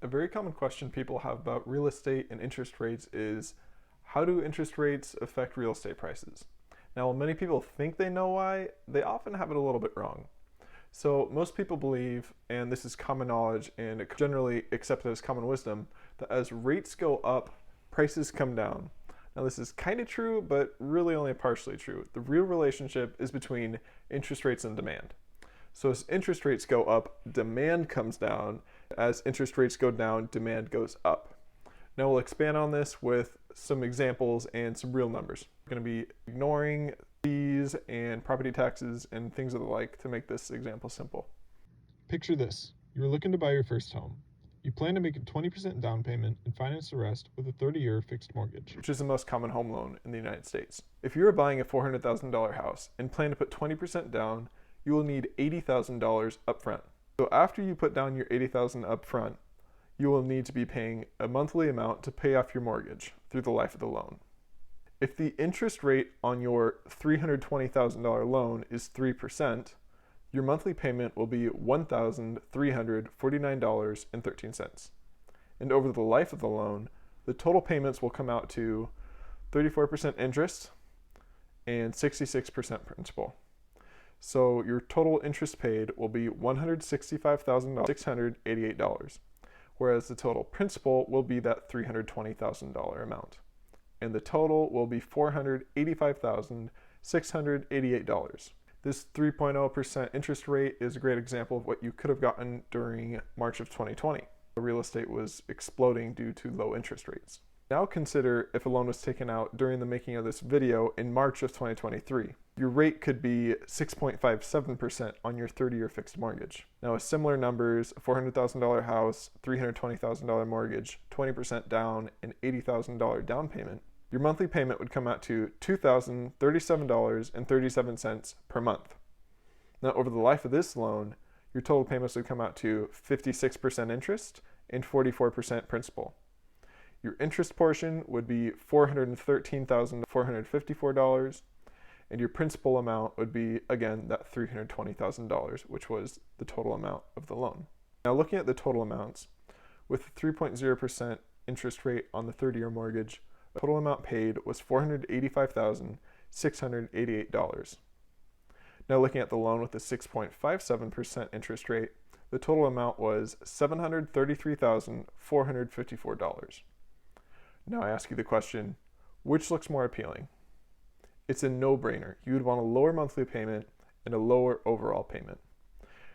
A very common question people have about real estate and interest rates is, how do interest rates affect real estate prices? Now, while many people think they know why, they often have it a little bit wrong. So most people believe, and this is common knowledge and generally accepted as common wisdom, that as rates go up, prices come down. Now this is kind of true, but really only partially true. The real relationship is between interest rates and demand. So as interest rates go up, demand comes down. As interest rates go down, demand goes up. Now we'll expand on this with some examples and some real numbers. We're going to be ignoring fees and property taxes and things of the like to make this example simple. Picture this. You're looking to buy your first home. You plan to make a 20% down payment and finance the rest with a 30-year fixed mortgage, which is the most common home loan in the United States. If you are buying a $400,000 house and plan to put 20% down, you will need $80,000 upfront. So after you put down your $80,000 upfront, you will need to be paying a monthly amount to pay off your mortgage through the life of the loan. If the interest rate on your $320,000 loan is 3%, your monthly payment will be $1,349.13. And over the life of the loan, the total payments will come out to 34% interest and 66% principal. So your total interest paid will be $165,688, whereas the total principal will be that $320,000 amount. And the total will be $485,688. This 3.0% interest rate is a great example of what you could have gotten during March of 2020. Real estate was exploding due to low interest rates. Now consider if a loan was taken out during the making of this video in March of 2023. Your rate could be 6.57% on your 30-year fixed mortgage. Now with similar numbers, a $400,000 house, $320,000 mortgage, 20% down, and $80,000 down payment, your monthly payment would come out to $2,037.37 per month. Now over the life of this loan, your total payments would come out to 56% interest and 44% principal. Your interest portion would be $413,454, and your principal amount would be, again, that $320,000, which was the total amount of the loan. Now looking at the total amounts, with a 3.0% interest rate on the 30-year mortgage, the total amount paid was $485,688. Now looking at the loan with a 6.57% interest rate, the total amount was $733,454. Now I ask you the question, which looks more appealing? It's a no-brainer. You would want a lower monthly payment and a lower overall payment.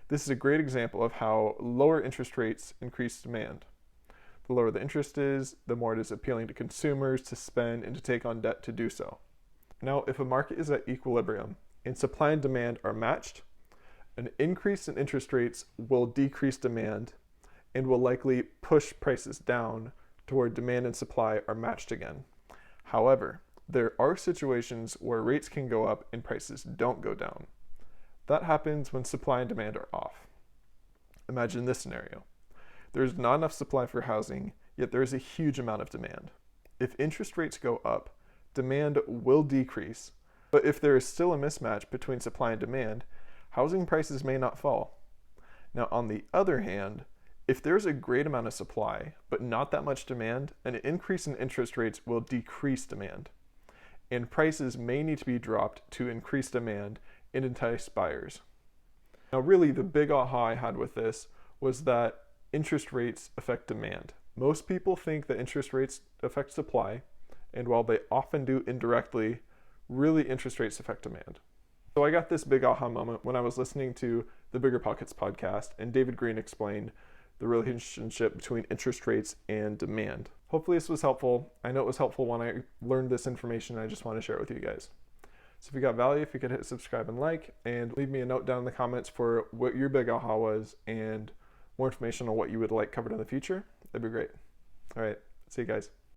This is a great example of how lower interest rates increase demand. The lower the interest is, the more it is appealing to consumers to spend and to take on debt to do so. Now, if a market is at equilibrium and supply and demand are matched, an increase in interest rates will decrease demand and will likely push prices down to where demand and supply are matched again. However, there are situations where rates can go up and prices don't go down. That happens when supply and demand are off. Imagine this scenario. There's not enough supply for housing, yet there is a huge amount of demand. If interest rates go up, demand will decrease, but if there is still a mismatch between supply and demand, housing prices may not fall. Now, on the other hand, if there's a great amount of supply, but not that much demand, an increase in interest rates will decrease demand, and prices may need to be dropped to increase demand and entice buyers. Now, really, the big aha I had with this was that interest rates affect demand. Most people think that interest rates affect supply, and while they often do indirectly, really interest rates affect demand. So I got this big aha moment when I was listening to the Bigger Pockets podcast, and David Green explained the relationship between interest rates and demand. Hopefully this was helpful. I know it was helpful when I learned this information. I just want to share it with you guys. So if you got value, if you could hit subscribe and like, and leave me a note down in the comments for what your big aha was and more information on what you would like covered in the future, that'd be great. All right, see you guys.